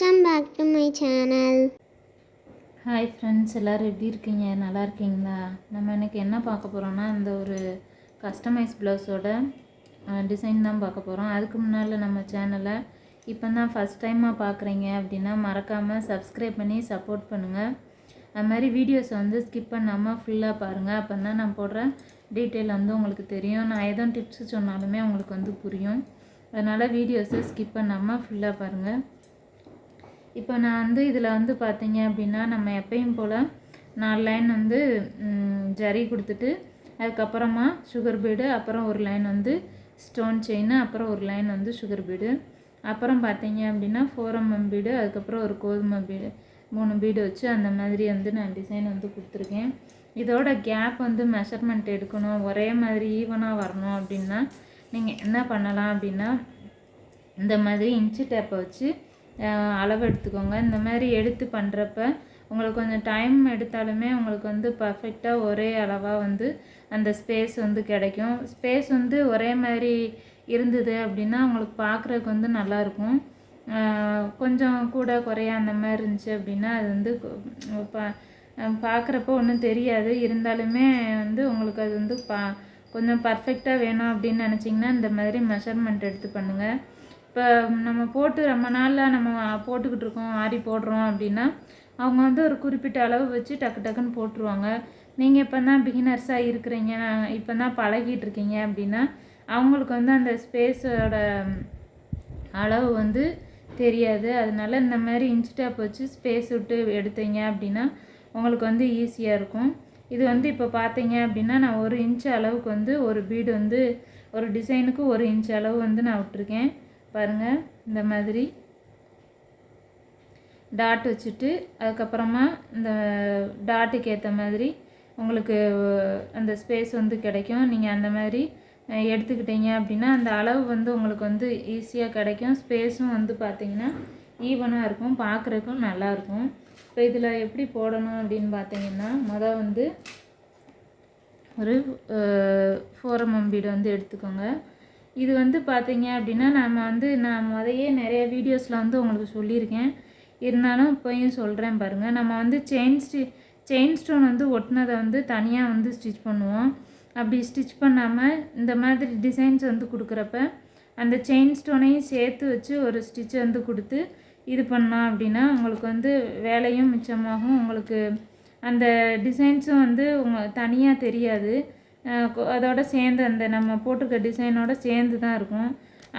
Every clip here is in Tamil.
Welcome back to my channel. Hi friends, எல்லோரும் எப்படி இருக்கீங்க? நல்லா இருக்கீங்களா? நம்ம இன்றைக்கி என்ன பார்க்க போகிறோன்னா, இந்த ஒரு கஸ்டமைஸ் ப்ளவுஸோட டிசைன் தான் பார்க்க போகிறோம். அதுக்கு முன்னால் நம்ம சேனலை இப்போ தான் ஃபஸ்ட் டைமாக பார்க்குறீங்க அப்படின்னா மறக்காமல் சப்ஸ்கிரைப் பண்ணி சப்போர்ட் பண்ணுங்கள். அது மாதிரி வீடியோஸை வந்து ஸ்கிப் பண்ணாமல் ஃபுல்லாக பாருங்கள். அப்போ தான் நான் போடுற டீட்டெயில் வந்து உங்களுக்கு தெரியும். நான் எதுவும் டிப்ஸு சொன்னாலுமே உங்களுக்கு வந்து புரியும். அதனால் வீடியோஸை ஸ்கிப் பண்ணாமல் ஃபுல்லாக பாருங்கள். இப்போ நான் வந்து இதில் வந்து பார்த்தீங்க அப்படின்னா, நம்ம எப்பயும் போல் 4 லைன் வந்து ஜரி கொடுத்துட்டு, அதுக்கப்புறமா சுகர் பீடு, அப்புறம் ஒரு லைன் வந்து ஸ்டோன் செயின், அப்புறம் ஒரு லைன் வந்து சுகர் பீடு, அப்புறம் பார்த்தீங்க அப்படின்னா 4mm பீடு, அதுக்கப்புறம் ஒரு கோதுமை பீடு, 3 பீடு வச்சு அந்த மாதிரி வந்து நான் டிசைன் வந்து கொடுத்துருக்கேன். இதோட கேப் வந்து மெஷர்மெண்ட் எடுக்கணும், ஒரே மாதிரி ஈவனாக வரணும் அப்படின்னா நீங்கள் என்ன பண்ணலாம் அப்படின்னா, இந்த மாதிரி இன்ச்சு டேப்பை வச்சு அளவு எடுத்துக்கோங்க. இந்த மாதிரி எடுத்து பண்ணுறப்ப உங்களுக்கு கொஞ்சம் டைம் எடுத்தாலுமே உங்களுக்கு வந்து பர்ஃபெக்டாக ஒரே அளவாக வந்து அந்த ஸ்பேஸ் வந்து கிடைக்கும். ஸ்பேஸ் வந்து ஒரே மாதிரி இருந்தது அப்படின்னா உங்களுக்கு பார்க்குறதுக்கு வந்து நல்லாயிருக்கும். கொஞ்சம் கூட குறையா அந்த மாதிரி இருந்துச்சு அப்படின்னா அது வந்து பார்க்குறப்போ ஒன்றும் தெரியாது. இருந்தாலுமே வந்து உங்களுக்கு அது வந்து கொஞ்சம் பர்ஃபெக்டாக வேணும் அப்படின்னு நினச்சிங்கன்னா இந்த மாதிரி மெஷர்மெண்ட் எடுத்து பண்ணுங்கள். இப்போ நம்ம போட்டு ரொம்ப நாளில் நம்ம போட்டுக்கிட்டு இருக்கோம், ஆரி போடுறோம் அப்படின்னா அவங்க வந்து ஒரு குறிப்பிட்ட அளவு வச்சு டக்கு டக்குன்னு போட்டுருவாங்க. நீங்கள் இப்போ தான் பிகினர்ஸாக இருக்கிறீங்க, இப்போ தான் பழகிட்டு இருக்கீங்க அப்படின்னா அவங்களுக்கு வந்து அந்த ஸ்பேஸோட அளவு வந்து தெரியாது. அதனால இந்த மாதிரி இன்ச் டேப் வச்சு ஸ்பேஸ் விட்டு எடுத்தீங்க அப்படின்னா உங்களுக்கு வந்து ஈஸியாக இருக்கும். இது வந்து இப்போ பார்த்தீங்க அப்படின்னா நான் 1 இன்ச் அளவுக்கு வந்து ஒரு பீடு வந்து ஒரு டிசைனுக்கு 1 இன்ச் அளவு வந்து நான் விட்டுருக்கேன். பாருங்கள், இந்த மாதிரி டாட் வச்சுட்டு அதுக்கப்புறமா இந்த டாட்டுக்கு ஏற்ற மாதிரி உங்களுக்கு அந்த ஸ்பேஸ் வந்து கிடைக்கும். நீங்கள் அந்த மாதிரி எடுத்துக்கிட்டீங்க அப்படின்னா அந்த அளவு வந்து உங்களுக்கு வந்து ஈஸியாக கிடைக்கும். ஸ்பேஸும் வந்து பார்த்திங்கன்னா ஈவனாக இருக்கும், பார்க்குறதுக்கும் நல்லாயிருக்கும். இப்போ இதில் எப்படி போடணும் அப்படின்னு பார்த்தீங்கன்னா, மொதல் வந்து ஒரு 4mm பீடு வந்து எடுத்துக்கோங்க. இது வந்து பார்த்தீங்க அப்படின்னா நான் முதையே நிறைய வீடியோஸில் வந்து உங்களுக்கு சொல்லியிருக்கேன். இருந்தாலும் இப்போயும் சொல்கிறேன் பாருங்கள். நம்ம வந்து செயின் ஸ்டோன் வந்து ஒட்டினதை வந்து தனியாக வந்து ஸ்டிச் பண்ணுவோம். அப்படி ஸ்டிச் பண்ணாமல் இந்த மாதிரி டிசைன்ஸ் வந்து கொடுக்குறப்ப அந்த செயின் ஸ்டோனையும் சேர்த்து வச்சு ஒரு ஸ்டிச் வந்து கொடுத்து இது பண்ணோம் அப்படின்னா உங்களுக்கு வந்து வேலையும் மிச்சமாகும். உங்களுக்கு அந்த டிசைன்ஸும் வந்து தனியாக தெரியாது, அதோட சேர்ந்து அந்த நம்ம போட்டிருக்க டிசைனோட சேர்ந்து தான் இருக்கும்.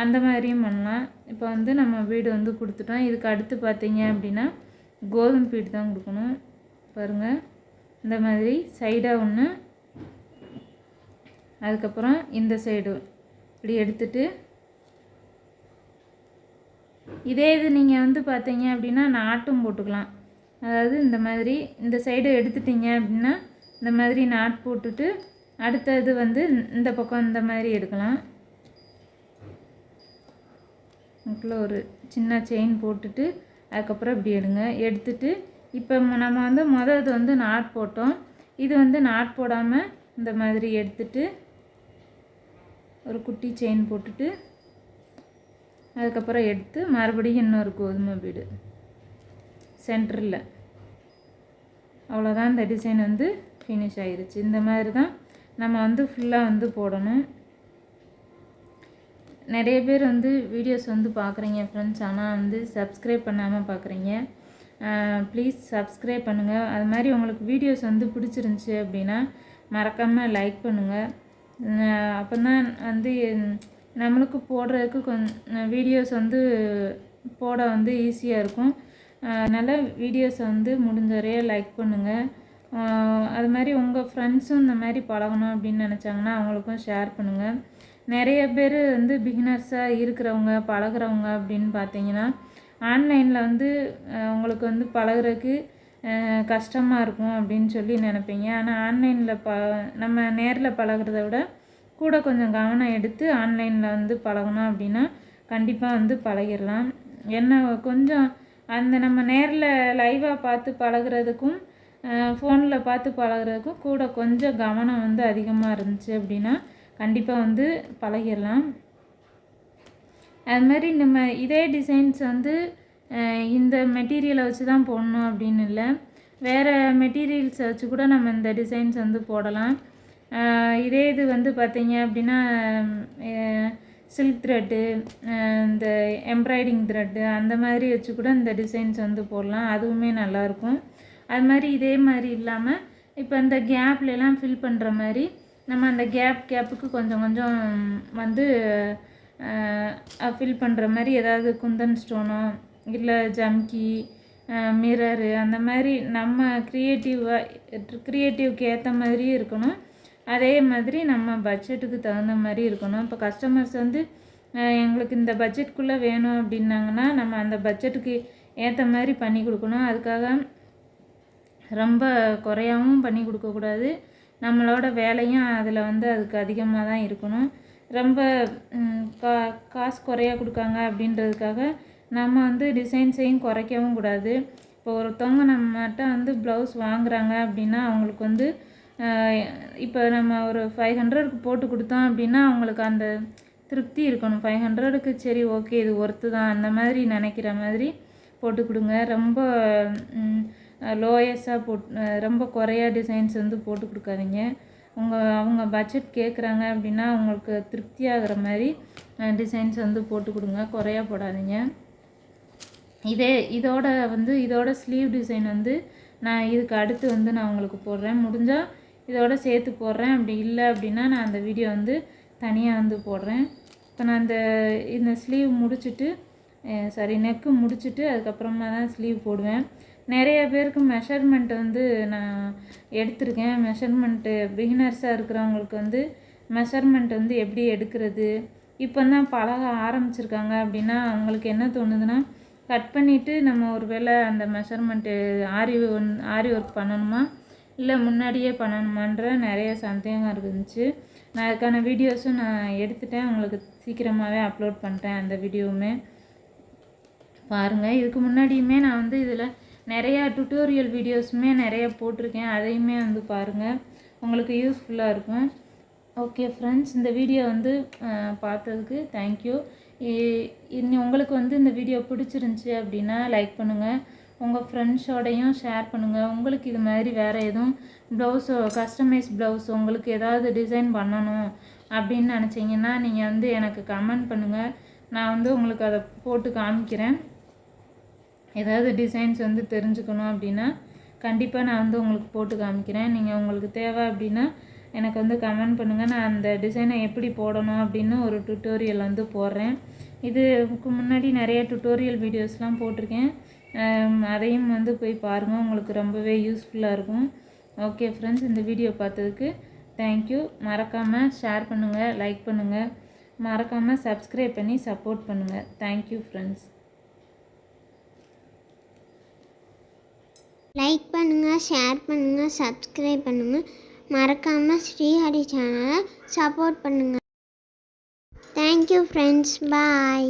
அந்த மாதிரியும் பண்ணலாம். இப்போ வந்து நம்ம பீடு வந்து கொடுத்துட்டோம். இதுக்கு அடுத்து பார்த்தீங்க அப்படின்னா கோதுமை பீடு தான் கொடுக்கணும். பாருங்கள், இந்த மாதிரி சைடாக ஒன்று, அதுக்கப்புறம் இந்த சைடு இப்படி எடுத்துட்டு, இதே இது நீங்கள் வந்து பார்த்தீங்க அப்படின்னா நாட்டும் போட்டுக்கலாம். அதாவது இந்த மாதிரி இந்த சைடு எடுத்துட்டிங்க அப்படின்னா இந்த மாதிரி நாட் போட்டுட்டு அடுத்தது வந்து இந்த பக்கம் இந்த மாதிரி எடுக்கலாம். அதுக்குள்ளே ஒரு சின்ன செயின் போட்டுட்டு அதுக்கப்புறம் இப்படி எடுங்க. எடுத்துட்டு இப்போ நம்ம வந்து இது வந்து நாட் போட்டோம். இது வந்து நாட் போடாமல் இந்த மாதிரி எடுத்துட்டு ஒரு குட்டி செயின் போட்டுட்டு அதுக்கப்புறம் எடுத்து மறுபடியும் இன்னொரு கோதுமை பீடு சென்டரில். அவ்வளோதான், இந்த டிசைன் வந்து ஃபினிஷ் ஆகிருச்சு. இந்த மாதிரி தான் நம்ம வந்து ஃபுல்லாக வந்து போடணும். நிறைய பேர் வந்து வீடியோஸ் வந்து பார்க்குறீங்க ஃப்ரெண்ட்ஸ், ஆனால் வந்து சப்ஸ்கிரைப் பண்ணாமல் பார்க்குறீங்க. ப்ளீஸ் சப்ஸ்கிரைப் பண்ணுங்கள். அது மாதிரி உங்களுக்கு வீடியோஸ் வந்து பிடிச்சிருந்துச்சி அப்படின்னா மறக்காமல் லைக் பண்ணுங்கள். அப்போ தான் வந்து நம்மளுக்கு போடுறதுக்கு கொஞ்சம் வீடியோஸ் வந்து போட வந்து ஈஸியாக இருக்கும். அதனால் வீடியோஸை வந்து முடிஞ்ச வரைய லைக் பண்ணுங்கள். அது மாதிரி உங்கள் ஃப்ரெண்ட்ஸும் இந்த மாதிரி பழகணும் அப்படின்னு நினச்சாங்கன்னா அவங்களுக்கும் ஷேர் பண்ணுங்கள். நிறைய பேர் வந்து பிகினர்ஸாக இருக்கிறவங்க பழகிறவங்க அப்படின்னு பார்த்தீங்கன்னா ஆன்லைனில் வந்து உங்களுக்கு வந்து பழகிறதுக்கு கஷ்டமாக இருக்கும் அப்படின்னு சொல்லி நினைப்பீங்க. ஆனால் ஆன்லைனில் நம்ம நேரில் பழகிறத விட கூட கொஞ்சம் கவனம் எடுத்து ஆன்லைனில் வந்து பழகணும் அப்படின்னா கண்டிப்பாக வந்து பழகிடலாம். என்ன கொஞ்சம் அந்த நம்ம நேரில் லைவாக பார்த்து பழகிறதுக்கும் ஃபோனில் பார்த்து பழகிறதுக்கும் கூட கொஞ்சம் கவனம் வந்து அதிகமாக இருந்துச்சு அப்படின்னா கண்டிப்பாக வந்து பழகிடலாம். அது மாதிரி நம்ம இதே டிசைன்ஸ் வந்து இந்த மெட்டீரியலை வச்சு தான் போடணும் அப்படின்னு இல்லை, வேறு மெட்டீரியல்ஸை வச்சு கூட நம்ம இந்த டிசைன்ஸ் வந்து போடலாம். இதே இது வந்து பார்த்திங்க அப்படின்னா சில்க் த்ரெட்டு, இந்த எம்ப்ராய்டிங் த்ரெட்டு அந்த மாதிரி வச்சு கூட இந்த டிசைன்ஸ் வந்து போடலாம், அதுவுமே நல்லாயிருக்கும். அது மாதிரி இதே மாதிரி இல்லாமல் இப்போ இந்த கேப்லலாம் ஃபில் பண்ணுற மாதிரி நம்ம அந்த கேப்புக்கு கொஞ்சம் கொஞ்சம் வந்து ஃபில் பண்ணுற மாதிரி ஏதாவது குந்தன் ஸ்டோனோ இல்லை ஜம்கி, மிரரு அந்த மாதிரி நம்ம க்ரியேட்டிவ்க்கு ஏற்ற மாதிரியும் இருக்கணும். அதே மாதிரி நம்ம பட்ஜெட்டுக்கு தகுந்த மாதிரி இருக்கணும். இப்போ கஸ்டமர்ஸ் வந்து எங்களுக்கு இந்த பட்ஜெட்டுக்குள்ளே வேணும் அப்படின்னாங்கன்னா நம்ம அந்த பட்ஜெட்டுக்கு ஏற்ற மாதிரி பண்ணி கொடுக்கணும். அதுக்காக ரொம்ப குறையாகவும் பண்ணி கொடுக்கக்கூடாது, நம்மளோட வேலையும் அதில் வந்து அதுக்கு அதிகமாக தான் இருக்கணும். ரொம்ப காசு குறையா கொடுக்காங்க அப்படின்றதுக்காக நம்ம வந்து டிசைன்ஸையும் குறைக்கவும் கூடாது. இப்போ ஒருத்தவங்க நம்மகிட்ட வந்து ப்ளவுஸ் வாங்குகிறாங்க அப்படின்னா அவங்களுக்கு வந்து இப்போ நம்ம ஒரு 500க்கு போட்டு கொடுத்தோம் அப்படின்னா அவங்களுக்கு அந்த திருப்தி இருக்கணும். 500க்கு சரி ஓகே இது ஒர்த்து தான் அந்த மாதிரி நினைக்கிற மாதிரி போட்டு கொடுங்க. ரொம்ப லோயஸ்ஸாக ரொம்ப குறையா டிசைன்ஸ் வந்து போட்டு கொடுக்காதீங்க. அவங்க பட்ஜெட் கேட்குறாங்க அப்படின்னா அவங்களுக்கு திருப்தி ஆகிற மாதிரி டிசைன்ஸ் வந்து போட்டு கொடுங்க, குறையா போடாதீங்க. இதோட ஸ்லீவ் டிசைன் வந்து நான் இதுக்கு அடுத்து வந்து நான் உங்களுக்கு போடுறேன். முடிஞ்சால் இதோட சேர்த்து போடுறேன், அப்படி இல்லை அப்படின்னா நான் அந்த வீடியோ வந்து தனியாக வந்து போடுறேன். இப்போ நான் இந்த ஸ்லீவ் முடிச்சுட்டு நெக்கு முடிச்சுட்டு அதுக்கப்புறமா தான் ஸ்லீவ் போடுவேன். நிறைய பேருக்கு மெஷர்மெண்ட் வந்து நான் எடுத்திருக்கேன். மெஷர்மெண்ட்டு பிகினர்ஸாக இருக்கிறவங்களுக்கு வந்து மெஷர்மெண்ட் வந்து எப்படி எடுக்கிறது, இப்போ தான் பழக ஆரம்பிச்சிருக்காங்க அப்படின்னா அவங்களுக்கு என்ன தோணுதுன்னா கட் பண்ணிவிட்டு நம்ம ஒரு வேளை அந்த மெஷர்மெண்ட்டு ஆரி ஒர்க் பண்ணணுமா இல்லை முன்னாடியே பண்ணணுமான்ற நிறைய சந்தேகம் இருந்துச்சு. நான் அதுக்கான வீடியோஸும் நான் எடுத்துட்டேன், உங்களுக்கு சீக்கிரமாகவே அப்லோட் பண்ணிட்டேன் அந்த வீடியோவுமே பாருங்கள். இதுக்கு முன்னாடியுமே நான் வந்து இதில் நிறையா டுட்டோரியல் வீடியோஸுமே நிறைய போட்டிருக்கேன், அதையுமே வந்து பாருங்கள், உங்களுக்கு யூஸ்ஃபுல்லாக இருக்கும். ஓகே ஃப்ரெண்ட்ஸ், இந்த வீடியோ வந்து பார்த்ததுக்கு தேங்க்யூ. உங்களுக்கு வந்து இந்த வீடியோ பிடிச்சிருந்துச்சி அப்படின்னா லைக் பண்ணுங்கள், உங்கள் ஃப்ரெண்ட்ஸோடையும் ஷேர் பண்ணுங்கள். உங்களுக்கு இது மாதிரி வேறு எதுவும் கஸ்டமைஸ் ப்ளவுஸ் உங்களுக்கு ஏதாவது டிசைன் பண்ணணும் அப்படின்னு நினச்சிங்கன்னா நீங்கள் வந்து எனக்கு கமெண்ட் பண்ணுங்கள், நான் வந்து உங்களுக்கு அதை போட்டு காமிக்கிறேன். ஏதாவது டிசைன்ஸ் வந்து தெரிஞ்சுக்கணும் அப்படின்னா கண்டிப்பாக நான் வந்து உங்களுக்கு போட்டு காமிக்கிறேன். நீங்கள் உங்களுக்கு தேவை அப்படின்னா எனக்கு வந்து கமெண்ட் பண்ணுங்கள், நான் அந்த டிசைனை எப்படி போடணும் அப்படின்னு ஒரு டுட்டோரியல் வந்து போடுறேன். இதுக்கு முன்னாடி நிறைய டுட்டோரியல் வீடியோஸ்லாம் போட்டிருக்கேன், அதையும் வந்து போய் பாருங்கள், உங்களுக்கு ரொம்பவே யூஸ்ஃபுல்லாக இருக்கும். ஓகே ஃப்ரெண்ட்ஸ், இந்த வீடியோ பார்த்ததுக்கு தேங்க்யூ. மறக்காமல் ஷேர் பண்ணுங்கள், லைக் பண்ணுங்கள், மறக்காமல் சப்ஸ்கிரைப் பண்ணி சப்போர்ட் பண்ணுங்கள். Thank you friends. லைக் பண்ணுங்கள், ஷேர் பண்ணுங்கள், சப்ஸ்கிரைப் பண்ணுங்கள், மறக்காமல் ஸ்ரீஹரி சேனலை சப்போர்ட் பண்ணுங்கள். தேங்க்யூ ஃப்ரெண்ட்ஸ், பாய்.